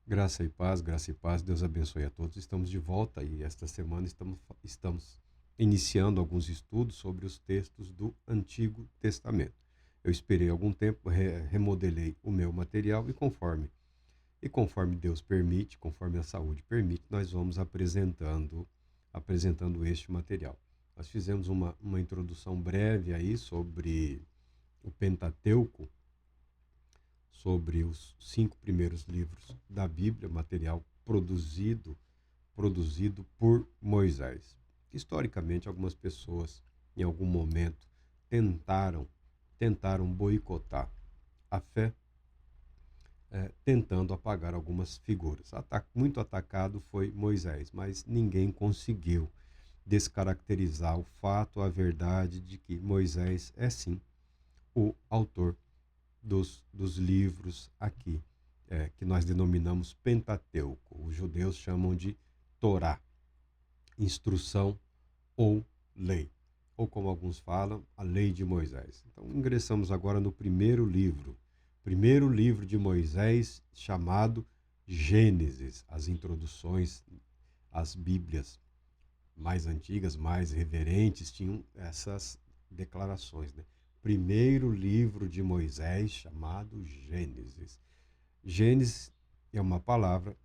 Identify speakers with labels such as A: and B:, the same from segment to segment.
A: Graça e paz, Deus abençoe a todos. Estamos de volta e esta semana estamos iniciando alguns estudos sobre os textos do Antigo Testamento. Eu esperei algum tempo, remodelei o meu material e conforme Deus permite, conforme a saúde permite, nós vamos apresentando este material. Nós fizemos uma introdução breve aí sobre o Pentateuco, sobre os 5 primeiros livros da Bíblia, material produzido por Moisés. Historicamente, algumas pessoas, em algum momento, tentaram, tentaram boicotar a fé, tentando apagar algumas figuras. Muito atacado foi Moisés, mas ninguém conseguiu descaracterizar o fato, a verdade de que Moisés é sim o autor dos livros aqui, que nós denominamos Pentateuco. Os judeus chamam de Torá, instrução ou lei, ou como alguns falam, a lei de Moisés. Então, ingressamos agora no primeiro livro de Moisés, chamado Gênesis. As introduções às Bíblias mais antigas, mais reverentes, tinham essas declarações, né? Primeiro livro de Moisés, chamado Gênesis. Gênesis é uma palavra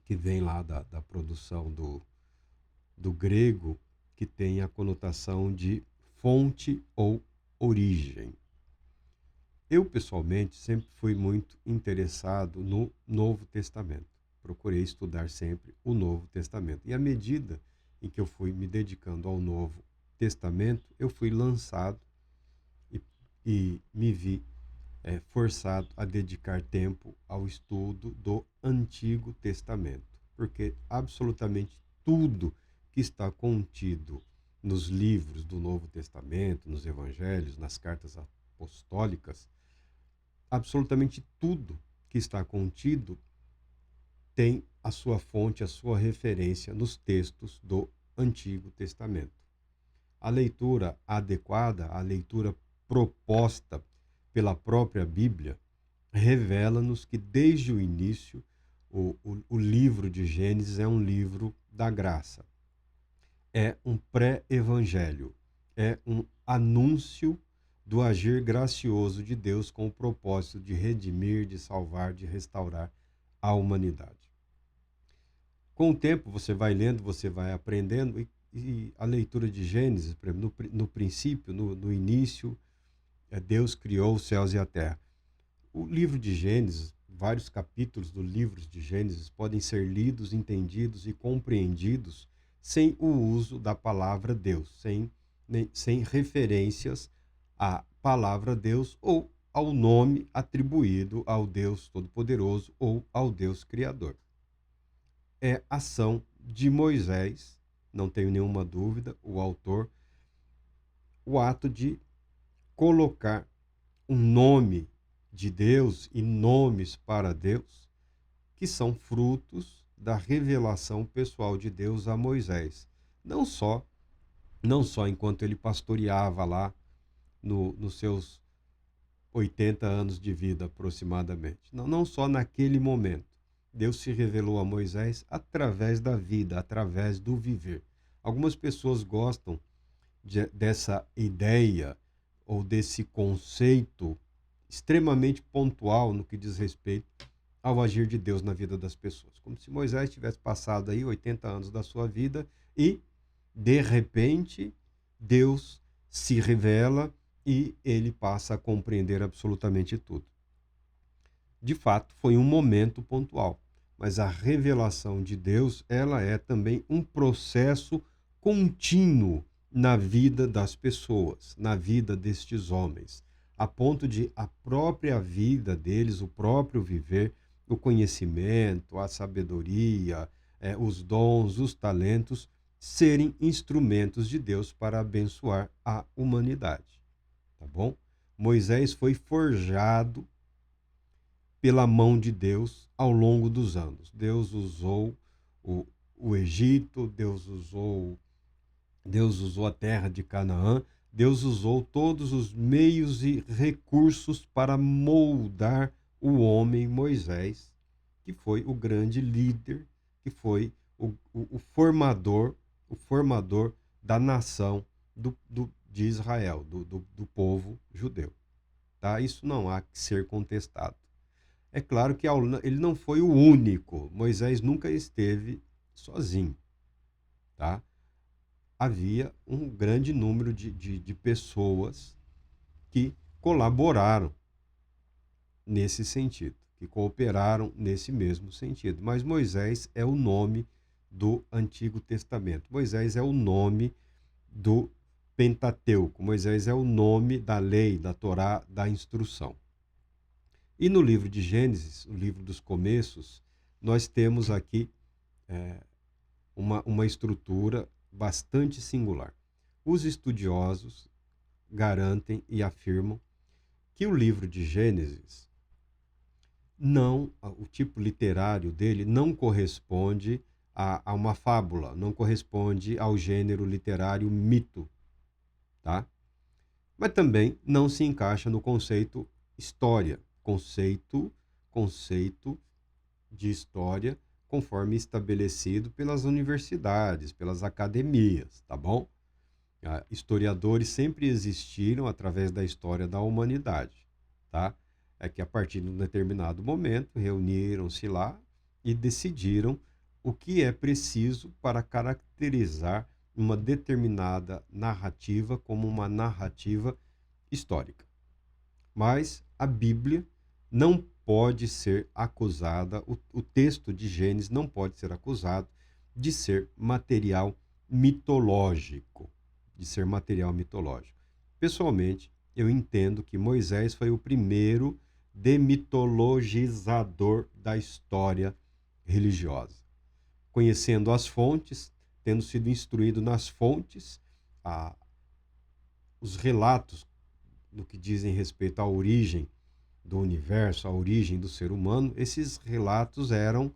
A: que vem lá da produção do grego, que tem a conotação de fonte ou origem. Eu, pessoalmente, sempre fui muito interessado no Novo Testamento. Procurei estudar sempre o Novo Testamento. E à medida em que eu fui me dedicando ao Novo Testamento, eu fui lançado e me vi forçado a dedicar tempo ao estudo do Antigo Testamento, porque absolutamente tudo que está contido nos livros do Novo Testamento, nos Evangelhos, nas cartas apostólicas, absolutamente tudo que está contido tem a sua fonte, a sua referência nos textos do Antigo Testamento. A leitura adequada, a leitura proposta pela própria Bíblia, revela-nos que desde o início o livro de Gênesis é um livro da graça. É um pré-evangelho, é um anúncio do agir gracioso de Deus com o propósito de redimir, de salvar, de restaurar a humanidade. Com o tempo você vai lendo, você vai aprendendo e a leitura de Gênesis, por exemplo, no princípio, no início, Deus criou os céus e a terra. O livro de Gênesis, vários capítulos do livro de Gênesis podem ser lidos, entendidos e compreendidos sem o uso da palavra Deus, sem referências à palavra Deus ou ao nome atribuído ao Deus Todo-Poderoso ou ao Deus Criador. É ação de Moisés, não tenho nenhuma dúvida, o autor, o ato de colocar um nome de Deus e nomes para Deus, que são frutos da revelação pessoal de Deus a Moisés. Não só enquanto ele pastoreava lá nos seus 80 anos de vida aproximadamente. Não só naquele momento. Deus se revelou a Moisés através da vida, através do viver. Algumas pessoas gostam dessa ideia ou desse conceito extremamente pontual no que diz respeito ao agir de Deus na vida das pessoas. Como se Moisés tivesse passado aí 80 anos da sua vida e, de repente, Deus se revela e ele passa a compreender absolutamente tudo. De fato, foi um momento pontual, mas a revelação de Deus, ela é também um processo contínuo na vida das pessoas, na vida destes homens, a ponto de a própria vida deles, o próprio viver, o conhecimento, a sabedoria, os dons, os talentos, serem instrumentos de Deus para abençoar a humanidade. Tá bom? Moisés foi forjado pela mão de Deus ao longo dos anos. Deus usou o Egito, Deus usou a terra de Canaã, Deus usou todos os meios e recursos para moldar o homem Moisés que foi o grande líder, que foi o formador da nação de Israel, do povo judeu. Tá? Isso não há que ser contestado. É claro que ele não foi o único. Moisés nunca esteve sozinho. Tá? Havia um grande número de pessoas que colaboraram nesse sentido, que cooperaram nesse mesmo sentido. Mas Moisés é o nome do Antigo Testamento. Moisés é o nome do Pentateuco. Moisés é o nome da lei, da Torá, da instrução. E no livro de Gênesis, o livro dos começos, nós temos aqui uma estrutura bastante singular. Os estudiosos garantem e afirmam que o livro de Gênesis o tipo literário dele não corresponde a uma fábula, não corresponde ao gênero literário mito, tá? Mas também não se encaixa no conceito história, conceito de história conforme estabelecido pelas universidades, pelas academias, tá bom? Historiadores sempre existiram através da história da humanidade, tá? É que a partir de um determinado momento reuniram-se lá e decidiram o que é preciso para caracterizar uma determinada narrativa como uma narrativa histórica. Mas a Bíblia não pode ser acusada, o texto de Gênesis não pode ser acusado de ser material mitológico, Pessoalmente, eu entendo que Moisés foi o primeiro demitologizador da história religiosa. Conhecendo as fontes, tendo sido instruído nas fontes, os relatos do que dizem respeito à origem do universo, à origem do ser humano, esses relatos eram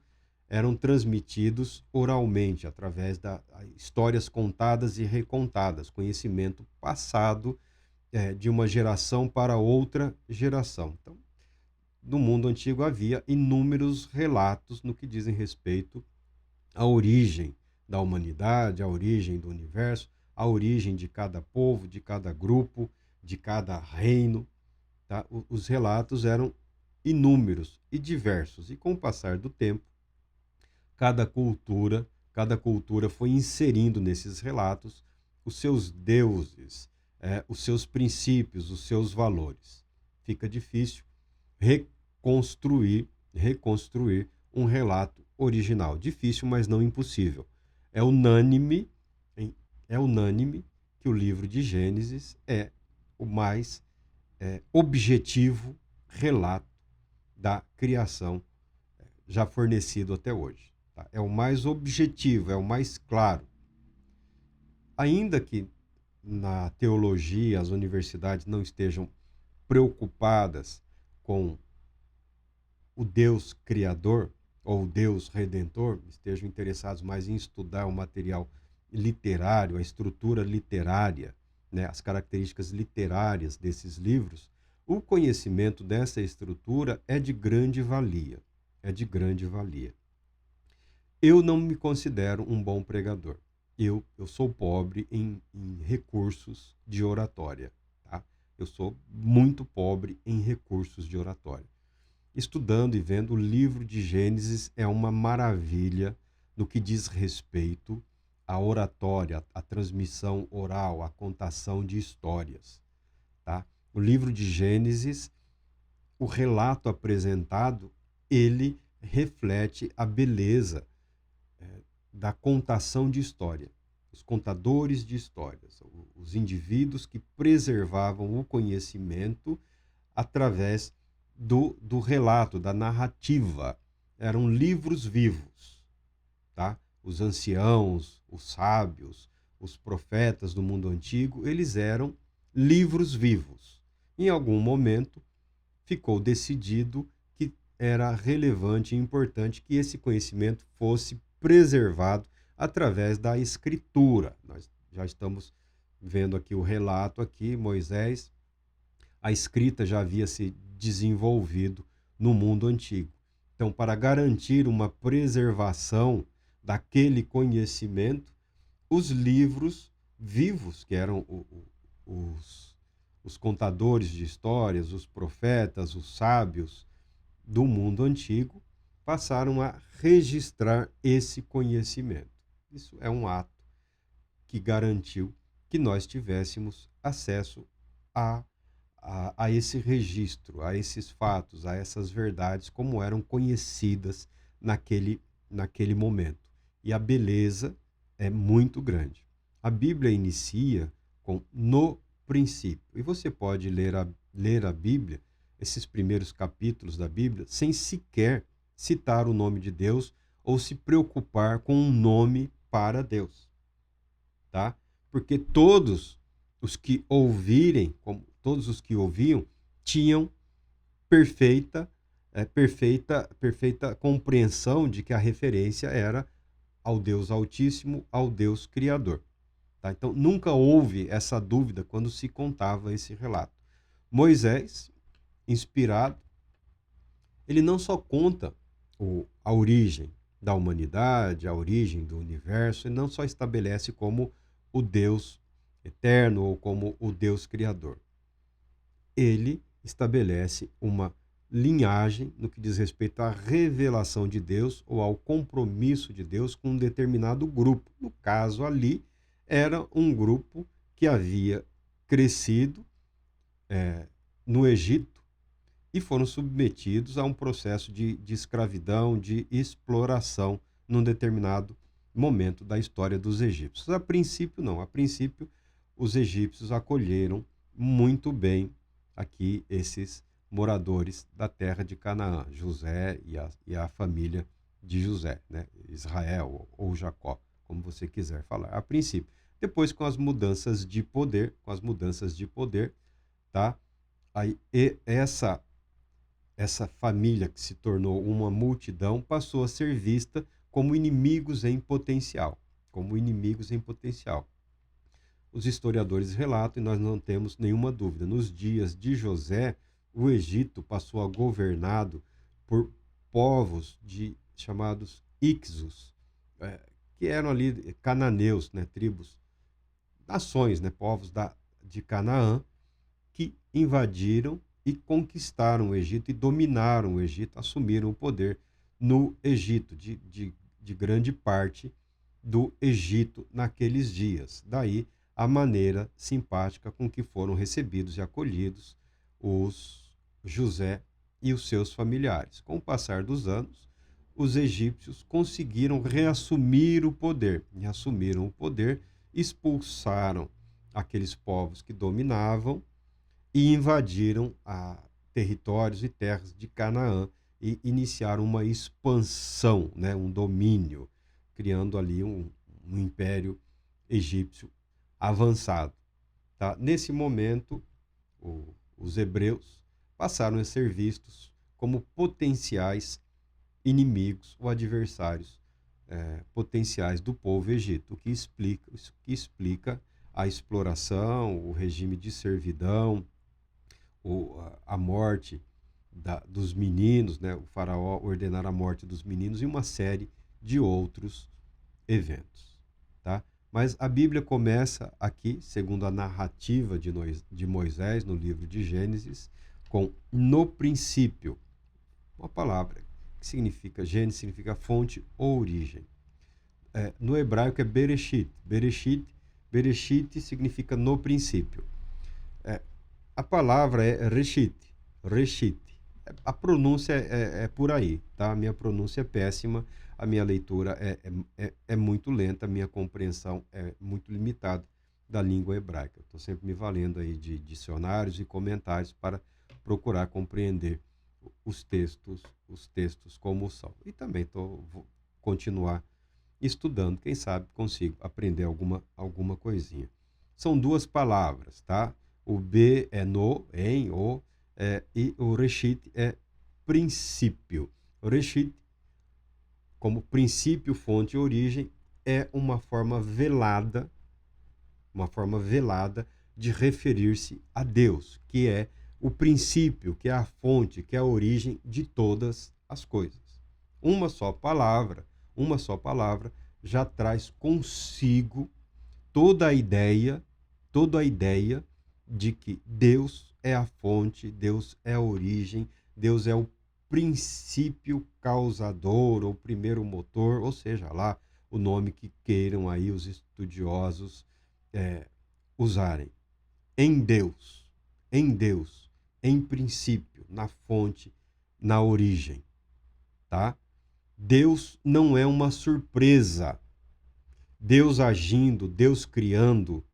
A: transmitidos oralmente, através de histórias contadas e recontadas, conhecimento passado de uma geração para outra geração. Então, no mundo antigo havia inúmeros relatos no que dizem respeito à origem da humanidade, à origem do universo, à origem de cada povo, de cada grupo, de cada reino. Tá? Os relatos eram inúmeros e diversos, e com o passar do tempo, cada cultura foi inserindo nesses relatos os seus deuses, os seus princípios, os seus valores. Fica difícil reconstruir um relato original. Difícil, mas não impossível. É unânime que o livro de Gênesis é o mais objetivo relato da criação já fornecido até hoje. Tá? É o mais objetivo, é o mais claro. Ainda que na teologia as universidades não estejam preocupadas com o Deus criador ou o Deus redentor, estejam interessados mais em estudar o material literário, a estrutura literária, né, as características literárias desses livros, o conhecimento dessa estrutura é de grande valia. Eu não me considero um bom pregador. Eu sou pobre em recursos de oratória. Tá? Eu sou muito pobre em recursos de oratória. Estudando e vendo o livro de Gênesis é uma maravilha no que diz respeito à oratória, à transmissão oral, à contação de histórias. Tá? O livro de Gênesis, o relato apresentado, ele reflete a beleza da contação de história. Os contadores de histórias, os indivíduos que preservavam o conhecimento através do relato, da narrativa. Eram livros vivos. Tá? Os anciãos, os sábios, os profetas do mundo antigo, eles eram livros vivos. Em algum momento, ficou decidido que era relevante e importante que esse conhecimento fosse preservado através da escritura. Nós já estamos vendo aqui o relato aqui, Moisés, a escrita já havia se desenvolvido no mundo antigo. Então, para garantir uma preservação daquele conhecimento, os livros vivos, que eram os contadores de histórias, os profetas, os sábios do mundo antigo, passaram a registrar esse conhecimento. Isso é um ato que garantiu que nós tivéssemos acesso a esse registro, a esses fatos, a essas verdades, como eram conhecidas naquele momento. E a beleza é muito grande. A Bíblia inicia com no princípio. E você pode ler a Bíblia, esses primeiros capítulos da Bíblia, sem sequer citar o nome de Deus ou se preocupar com um nome para Deus, tá? Porque todos os que ouvirem, como todos os que ouviam, tinham perfeita compreensão de que a referência era ao Deus Altíssimo, ao Deus Criador. Tá? Então, nunca houve essa dúvida quando se contava esse relato. Moisés, inspirado, ele não só conta a origem da humanidade, a origem do universo, ele não só estabelece como o Deus eterno ou como o Deus criador. Ele estabelece uma linhagem no que diz respeito à revelação de Deus ou ao compromisso de Deus com um determinado grupo. No caso ali, era um grupo que havia crescido no Egito e foram submetidos a um processo de escravidão, de exploração num determinado momento da história dos egípcios. A princípio, não. A princípio, os egípcios acolheram muito bem aqui esses moradores da terra de Canaã, José e a família de José, né? Israel ou Jacó, como você quiser falar. A princípio. Depois, com as mudanças de poder, tá? Aí, essa família que se tornou uma multidão passou a ser vista como inimigos em potencial, Os historiadores relatam, e nós não temos nenhuma dúvida, nos dias de José, o Egito passou a governado por povos chamados Ixos, que eram ali cananeus, né, tribos, nações, né, povos de Canaã, que invadiram e conquistaram o Egito e dominaram o Egito, assumiram o poder no Egito, de grande parte do Egito naqueles dias. Daí a maneira simpática com que foram recebidos e acolhidos os José e os seus familiares. Com o passar dos anos, os egípcios conseguiram reassumir o poder. E assumiram o poder, expulsaram aqueles povos que dominavam e invadiram territórios e terras de Canaã e iniciaram uma expansão, né, um domínio, criando ali um império egípcio avançado. Tá? Nesse momento, os hebreus passaram a ser vistos como potenciais inimigos ou adversários potenciais do povo egito, o que explica a exploração, o regime de servidão, a morte dos meninos, né? O faraó ordenar a morte dos meninos e uma série de outros eventos. Tá? Mas a Bíblia começa aqui, segundo a narrativa de Moisés, no livro de Gênesis, com no princípio, uma palavra que significa, Gênesis significa fonte ou origem. No hebraico é Bereshit. Bereshit significa no princípio. A palavra é Reshit. A pronúncia é por aí, tá? A minha pronúncia é péssima, a minha leitura é muito lenta, a minha compreensão é muito limitada da língua hebraica. Estou sempre me valendo aí de dicionários e comentários para procurar compreender os textos como são. E também vou continuar estudando, quem sabe consigo aprender alguma coisinha. São duas palavras, tá? O B é no, em, o, e o Reshit é princípio. O Reshit, como princípio, fonte e origem, é uma forma velada de referir-se a Deus, que é o princípio, que é a fonte, que é a origem de todas as coisas. Uma só palavra já traz consigo toda a ideia de que Deus é a fonte, Deus é a origem, Deus é o princípio causador, ou primeiro motor, ou seja lá o nome que queiram aí os estudiosos é, usarem. Em Deus, em princípio, na fonte, na origem, tá? Deus não é uma surpresa. Deus agindo, Deus criando,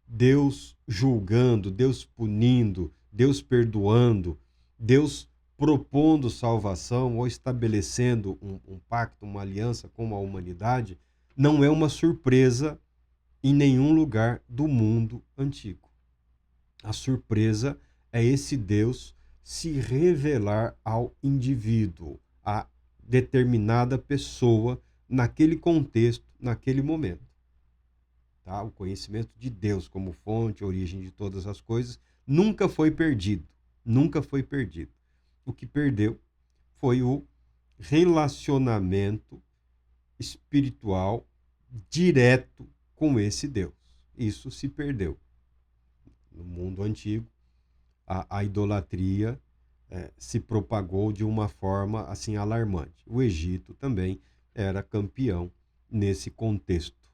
A: Deus julgando, Deus punindo, Deus perdoando, Deus propondo salvação ou estabelecendo um pacto, uma aliança com a humanidade, não é uma surpresa em nenhum lugar do mundo antigo. A surpresa é esse Deus se revelar ao indivíduo, a determinada pessoa, naquele contexto, naquele momento. Tá? O conhecimento de Deus como fonte, origem de todas as coisas, nunca foi perdido. Nunca foi perdido. O que perdeu foi o relacionamento espiritual direto com esse Deus. Isso se perdeu. No mundo antigo, a idolatria se propagou de uma forma assim alarmante. O Egito também era campeão nesse contexto.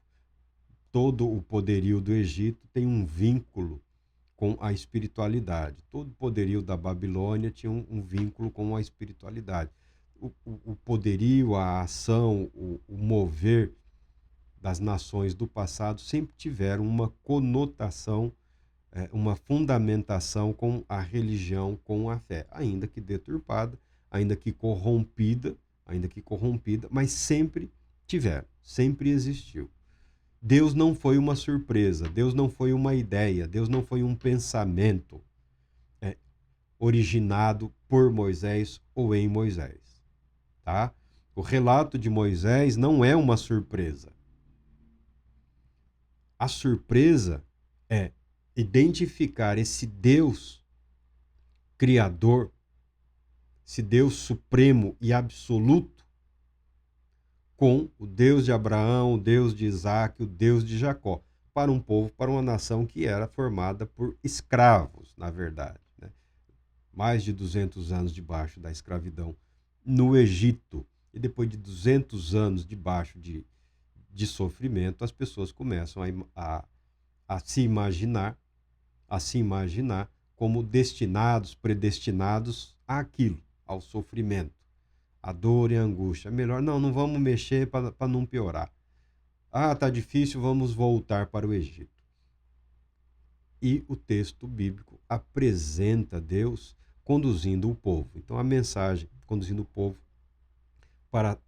A: Todo o poderio do Egito tem um vínculo com a espiritualidade. Todo o poderio da Babilônia tinha um vínculo com a espiritualidade. O poderio, a ação, o mover das nações do passado sempre tiveram uma conotação, uma fundamentação com a religião, com a fé, ainda que deturpada, ainda que corrompida, mas sempre tiveram, sempre existiu. Deus não foi uma surpresa, Deus não foi uma ideia, Deus não foi um pensamento originado por Moisés ou em Moisés. Tá? O relato de Moisés não é uma surpresa. A surpresa é identificar esse Deus criador, esse Deus supremo e absoluto, com o Deus de Abraão, o Deus de Isaac, o Deus de Jacó, para um povo, para uma nação que era formada por escravos, na verdade. Né? Mais de 200 anos debaixo da escravidão no Egito. E depois de 200 anos debaixo de sofrimento, as pessoas começam a se imaginar como destinados, predestinados àquilo, ao sofrimento, à dor e à angústia. Melhor, não vamos mexer para não piorar. Tá difícil, vamos voltar para o Egito. E o texto bíblico apresenta Deus conduzindo o povo. Então a mensagem, conduzindo o povo para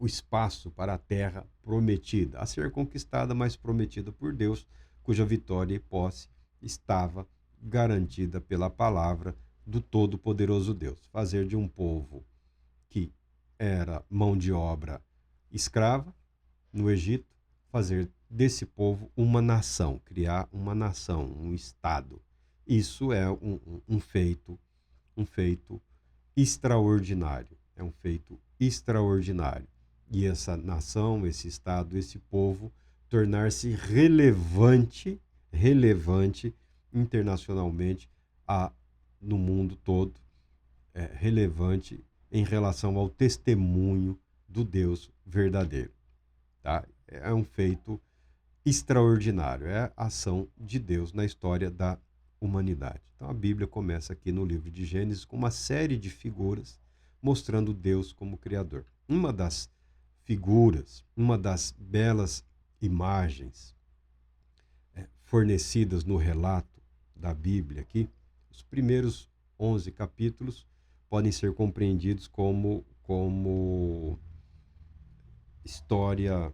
A: o espaço, para a terra prometida, a ser conquistada, mas prometida por Deus, cuja vitória e posse estava garantida pela palavra do Todo-Poderoso Deus. Fazer de um povo que era mão de obra escrava no Egito, fazer desse povo uma nação, criar uma nação, um Estado. Isso é um feito extraordinário. É um feito extraordinário. E essa nação, esse Estado, esse povo tornar-se relevante internacionalmente no mundo todo, relevante em relação ao testemunho do Deus verdadeiro. Tá? É um feito extraordinário, é a ação de Deus na história da humanidade. Então a Bíblia começa aqui no livro de Gênesis com uma série de figuras mostrando Deus como Criador. Uma das figuras, uma das belas imagens fornecidas no relato da Bíblia aqui, os primeiros 11 capítulos podem ser compreendidos como história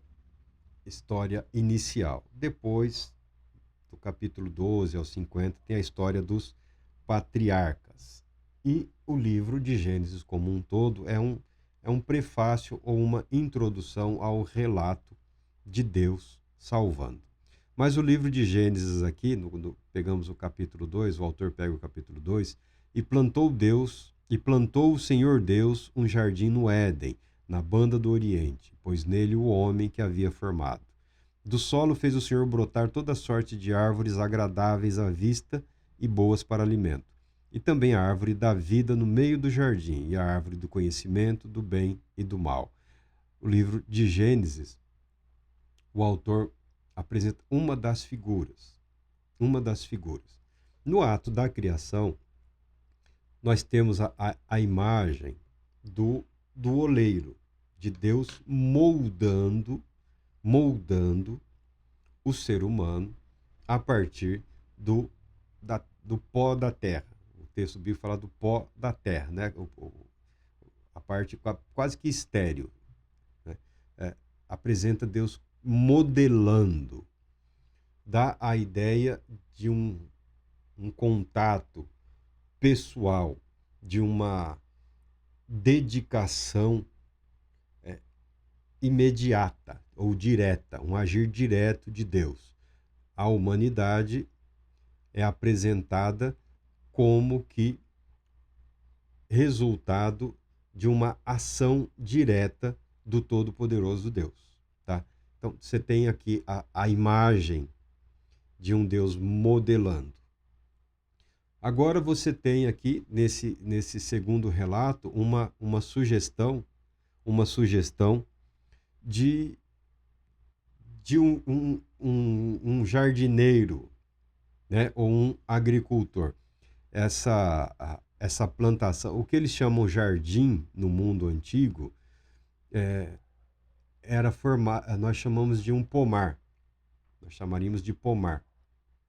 A: inicial. Depois, do capítulo 12 ao 50, tem a história dos patriarcas. E o livro de Gênesis como um todo é um prefácio ou uma introdução ao relato de Deus salvando. Mas o livro de Gênesis aqui, pegamos o capítulo 2, o autor pega o capítulo 2, e plantou o Senhor Deus um jardim no Éden, na banda do Oriente, pois nele o homem que havia formado. Do solo fez o Senhor brotar toda sorte de árvores agradáveis à vista e boas para alimento, e também a árvore da vida no meio do jardim, e a árvore do conhecimento do bem e do mal. O livro de Gênesis, o autor apresenta uma das figuras. No ato da criação, nós temos a imagem do oleiro, de Deus moldando o ser humano a partir do pó da terra. O texto bíblico fala do pó da terra, né? A parte quase que estéril, né? Apresenta Deus modelando, dá a ideia de um contato pessoal, de uma dedicação imediata ou direta, um agir direto de Deus. A humanidade é apresentada como que resultado de uma ação direta do Todo-Poderoso Deus. Tá? Então, você tem aqui a imagem de um Deus modelando. Agora você tem aqui, nesse segundo relato, uma sugestão de um jardineiro, né, ou um agricultor. Essa plantação, o que eles chamam jardim no mundo antigo, era formar, nós chamamos de um pomar, nós chamaríamos de pomar,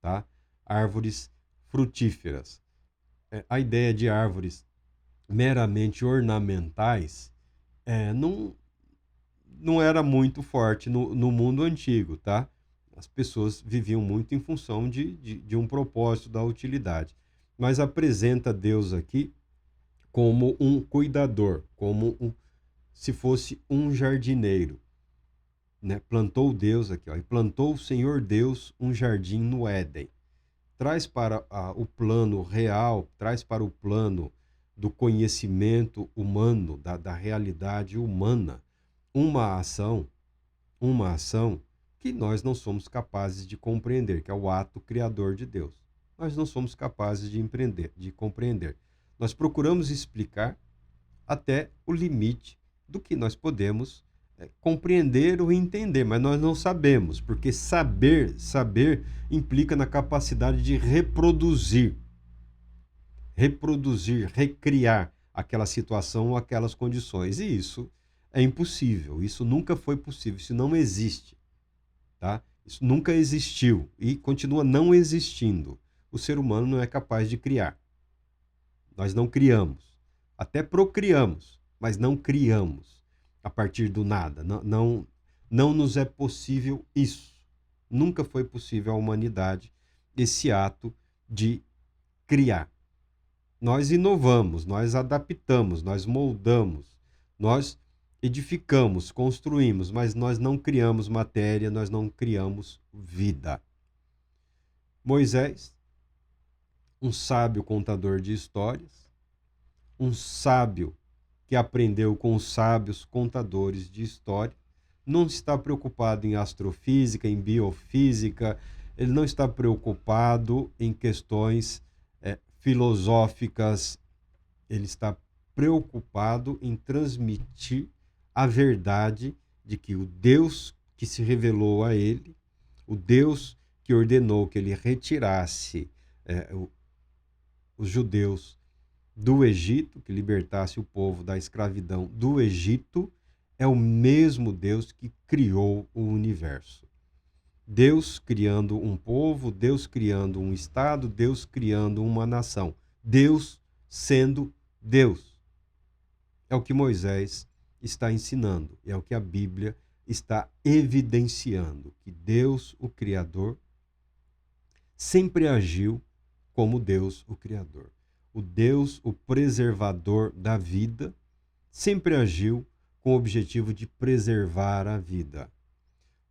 A: tá? Árvores frutíferas. A ideia de árvores meramente ornamentais não era muito forte no mundo antigo, tá? As pessoas viviam muito em função de um propósito, da utilidade. Mas apresenta Deus aqui como um cuidador, se fosse um jardineiro, né? Plantou Deus aqui, ó, e plantou o Senhor Deus um jardim no Éden. Traz para o plano real, traz para o plano do conhecimento humano, da realidade humana, uma ação que nós não somos capazes de compreender, que é o ato criador de Deus. Nós não somos capazes de compreender. Nós procuramos explicar até o limite do que nós podemos compreender ou entender, mas nós não sabemos, porque saber implica na capacidade de reproduzir, recriar aquela situação ou aquelas condições. E isso é impossível, isso nunca foi possível, isso não existe, tá? Isso nunca existiu e continua não existindo. O ser humano não é capaz de criar. Nós não criamos. Até procriamos, mas não criamos a partir do nada. Não nos é possível isso. Nunca foi possível à humanidade esse ato de criar. Nós inovamos, nós adaptamos, nós moldamos, nós edificamos, construímos, mas nós não criamos matéria, nós não criamos vida. Moisés, um sábio contador de histórias, um sábio que aprendeu com os sábios contadores de história, não está preocupado em astrofísica, em biofísica, ele não está preocupado em questões filosóficas, ele está preocupado em transmitir a verdade de que o Deus que se revelou a ele, o Deus que ordenou que ele retirasse os judeus do Egito, que libertasse o povo da escravidão do Egito, é o mesmo Deus que criou o universo. Deus criando um povo, Deus criando um estado, Deus criando uma nação. Deus sendo Deus. É o que Moisés está ensinando, é o que a Bíblia está evidenciando, que Deus, o Criador, sempre agiu como Deus, o Criador. O Deus, o preservador da vida, sempre agiu com o objetivo de preservar a vida.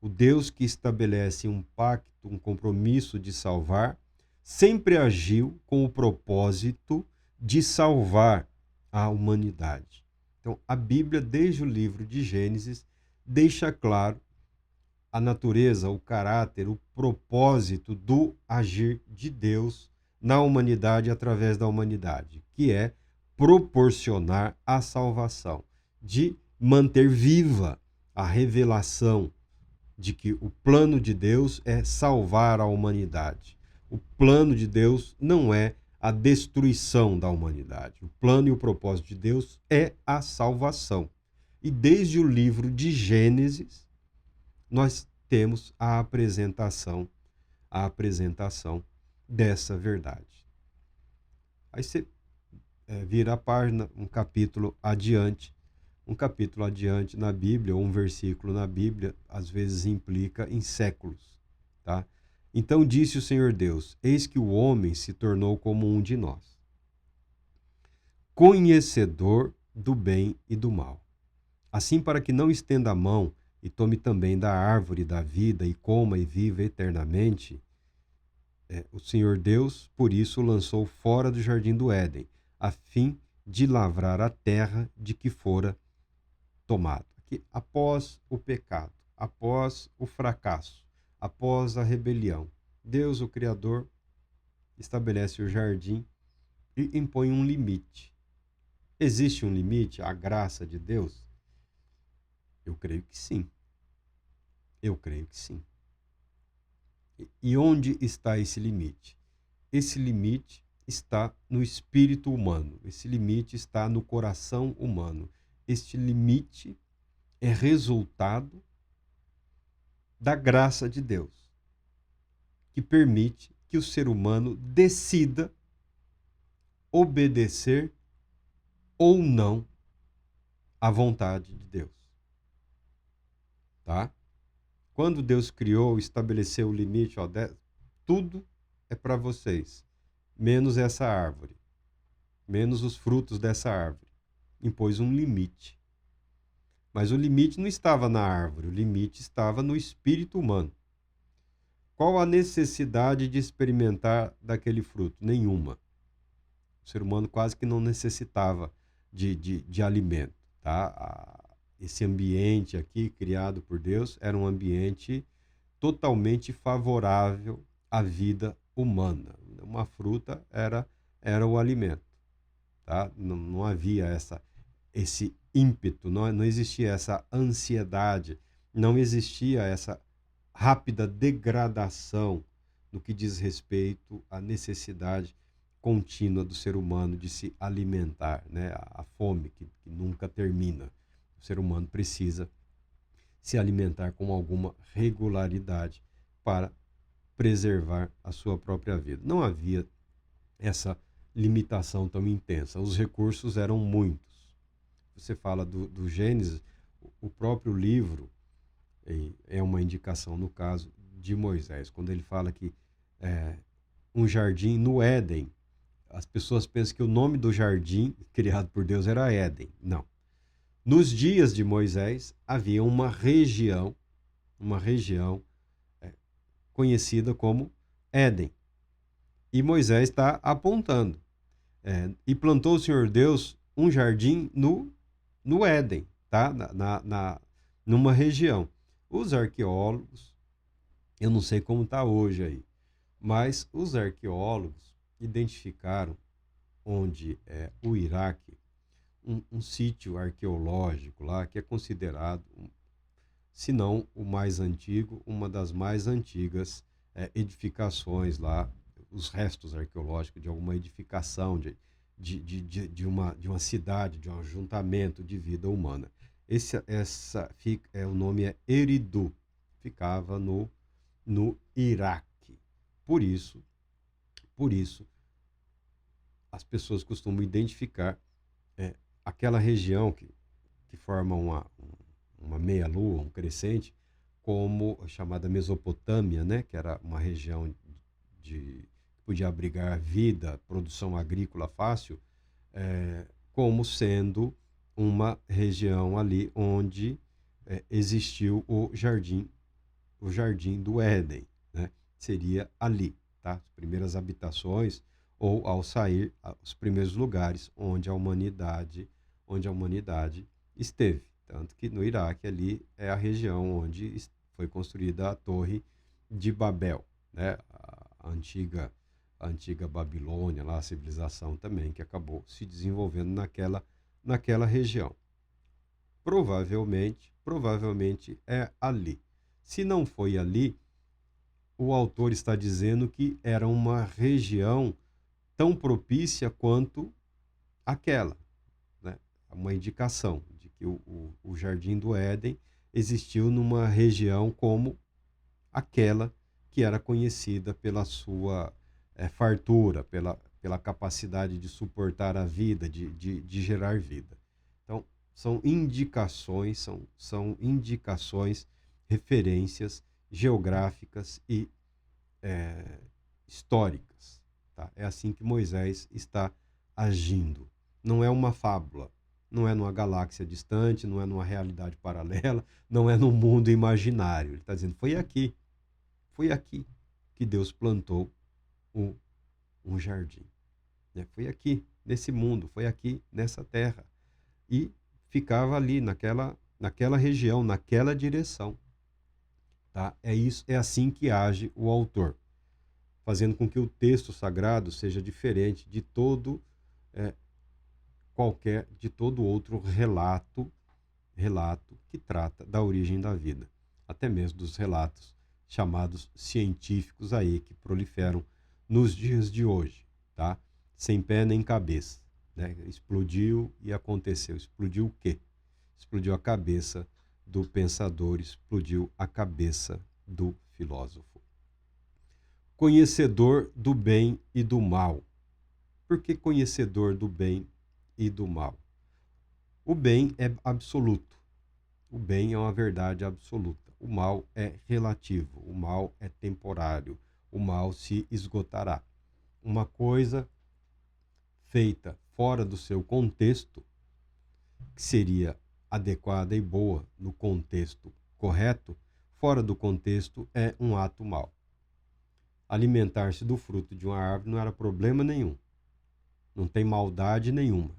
A: O Deus que estabelece um pacto, um compromisso de salvar, sempre agiu com o propósito de salvar a humanidade. Então, a Bíblia, desde o livro de Gênesis, deixa claro a natureza, o caráter, o propósito do agir de Deus na humanidade através da humanidade, que é proporcionar a salvação, de manter viva a revelação de que o plano de Deus é salvar a humanidade. O plano de Deus não é a destruição da humanidade. O plano e o propósito de Deus é a salvação. E desde o livro de Gênesis, nós temos a apresentação dessa verdade. Aí você vira a página, um capítulo adiante na Bíblia, ou um versículo na Bíblia, às vezes implica em séculos, tá? Então disse o Senhor Deus: eis que o homem se tornou como um de nós, conhecedor do bem e do mal. Assim, para que não estenda a mão e tome também da árvore da vida e coma e viva eternamente, o Senhor Deus, por isso, o lançou fora do jardim do Éden, a fim de lavrar a terra de que fora tomado. Aqui, após o pecado, após o fracasso, após a rebelião, Deus, o Criador, estabelece o jardim e impõe um limite. Existe um limite à graça de Deus? Eu creio que sim. Eu creio que sim. E onde está esse limite? Esse limite está no espírito humano. Esse limite está no coração humano. Este limite é resultado da graça de Deus, que permite que o ser humano decida obedecer ou não à vontade de Deus. Tá? Quando Deus criou, estabeleceu o limite, tudo é para vocês, menos essa árvore, menos os frutos dessa árvore. Impôs um limite. Mas o limite não estava na árvore, o limite estava no espírito humano. Qual a necessidade de experimentar daquele fruto? Nenhuma. O ser humano quase que não necessitava de alimento. Tá? Esse ambiente aqui, criado por Deus, era um ambiente totalmente favorável à vida humana. Uma fruta era o alimento. Tá? Não havia esse ímpeto, não existia essa ansiedade, não existia essa rápida degradação no que diz respeito à necessidade contínua do ser humano de se alimentar, né? A fome que nunca termina. O ser humano precisa se alimentar com alguma regularidade para preservar a sua própria vida. Não havia essa limitação tão intensa. Os recursos eram muitos. Você fala do Gênesis, o próprio livro é uma indicação, no caso de Moisés, quando ele fala que um jardim no Éden, as pessoas pensam que o nome do jardim criado por Deus era Éden. Não. Nos dias de Moisés, havia uma região conhecida como Éden. E Moisés está apontando. E plantou o Senhor Deus um jardim no Éden, tá? Numa região. Os arqueólogos, eu não sei como está hoje aí, mas os arqueólogos identificaram onde é o Iraque, um sítio arqueológico lá que é considerado, se não o mais antigo, uma das mais antigas edificações lá, os restos arqueológicos de alguma edificação, de uma cidade, de um ajuntamento de vida humana. O nome é Eridu, ficava no Iraque. Por isso, as pessoas costumam identificar aquela região que forma uma meia-lua, um crescente, como a chamada Mesopotâmia, né? Que era uma região que podia abrigar vida, produção agrícola fácil, como sendo uma região ali onde existiu o jardim do Éden, né? Seria ali, tá? As primeiras habitações, ou ao sair, os primeiros lugares onde a humanidade onde a humanidade esteve. Tanto que no Iraque ali é a região onde foi construída a Torre de Babel, né? A antiga Babilônia, lá, a civilização também, que acabou se desenvolvendo naquela região. Provavelmente é ali. Se não foi ali, o autor está dizendo que era uma região tão propícia quanto aquela, né? Uma indicação de que o Jardim do Éden existiu numa região como aquela que era conhecida pela sua fartura, pela capacidade de suportar a vida, de gerar vida. Então, são indicações, referências geográficas e históricas. Tá? É assim que Moisés está agindo. Não é uma fábula, não é numa galáxia distante, não é numa realidade paralela, não é num mundo imaginário. Ele está dizendo, foi aqui que Deus plantou um jardim. Né? Foi aqui, nesse mundo, foi aqui, nessa terra. E ficava ali, naquela região, naquela direção. Tá? É assim que age o autor, fazendo com que o texto sagrado seja diferente de todo outro relato que trata da origem da vida, até mesmo dos relatos chamados científicos aí que proliferam nos dias de hoje, tá? Sem pé nem cabeça, né? Explodiu e aconteceu. Explodiu o quê? Explodiu a cabeça do pensador, explodiu a cabeça do filósofo. Conhecedor do bem e do mal. Por que conhecedor do bem e do mal? O bem é absoluto. O bem é uma verdade absoluta. O mal é relativo. O mal é temporário. O mal se esgotará. Uma coisa feita fora do seu contexto, que seria adequada e boa no contexto correto, fora do contexto é um ato mau. Alimentar-se do fruto de uma árvore não era problema nenhum. Não tem maldade nenhuma.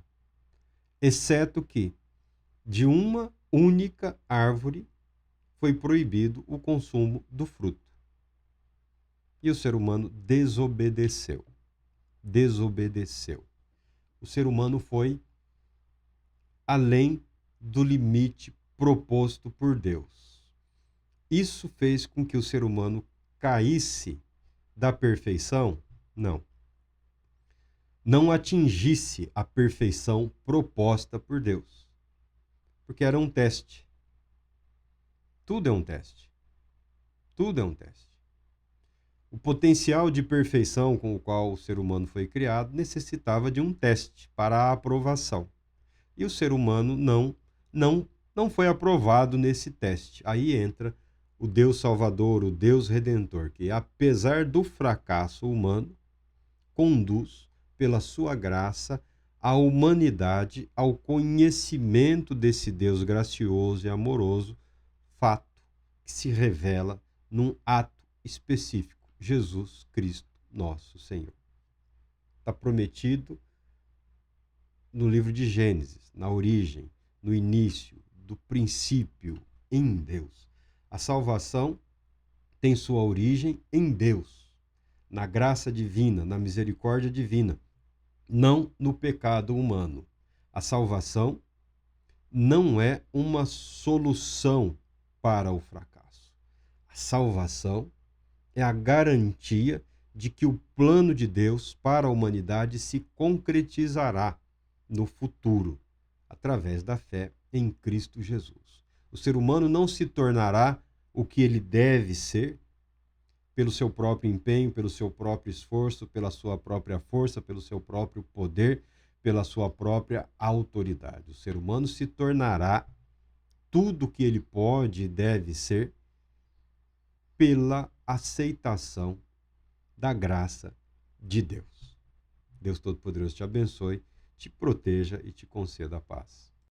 A: Exceto que de uma única árvore foi proibido o consumo do fruto. E o ser humano desobedeceu. O ser humano foi além do limite proposto por Deus. Isso fez com que o ser humano caísse da perfeição? Não. Não atingisse a perfeição proposta por Deus. Porque era um teste. Tudo é um teste. Tudo é um teste. O potencial de perfeição com o qual o ser humano foi criado necessitava de um teste para a aprovação. E o ser humano não foi aprovado nesse teste. Aí entra o Deus Salvador, o Deus Redentor, que apesar do fracasso humano, conduz pela sua graça a humanidade ao conhecimento desse Deus gracioso e amoroso, fato que se revela num ato específico, Jesus Cristo, nosso Senhor. Está prometido no livro de Gênesis, na origem, no início, do princípio, em Deus. A salvação tem sua origem em Deus, na graça divina, na misericórdia divina, não no pecado humano. A salvação não é uma solução para o fracasso. A salvação é a garantia de que o plano de Deus para a humanidade se concretizará no futuro, através da fé em Cristo Jesus. O ser humano não se tornará o que ele deve ser pelo seu próprio empenho, pelo seu próprio esforço, pela sua própria força, pelo seu próprio poder, pela sua própria autoridade. O ser humano se tornará tudo o que ele pode e deve ser pela aceitação da graça de Deus. Deus Todo-Poderoso te abençoe, te proteja e te conceda a paz.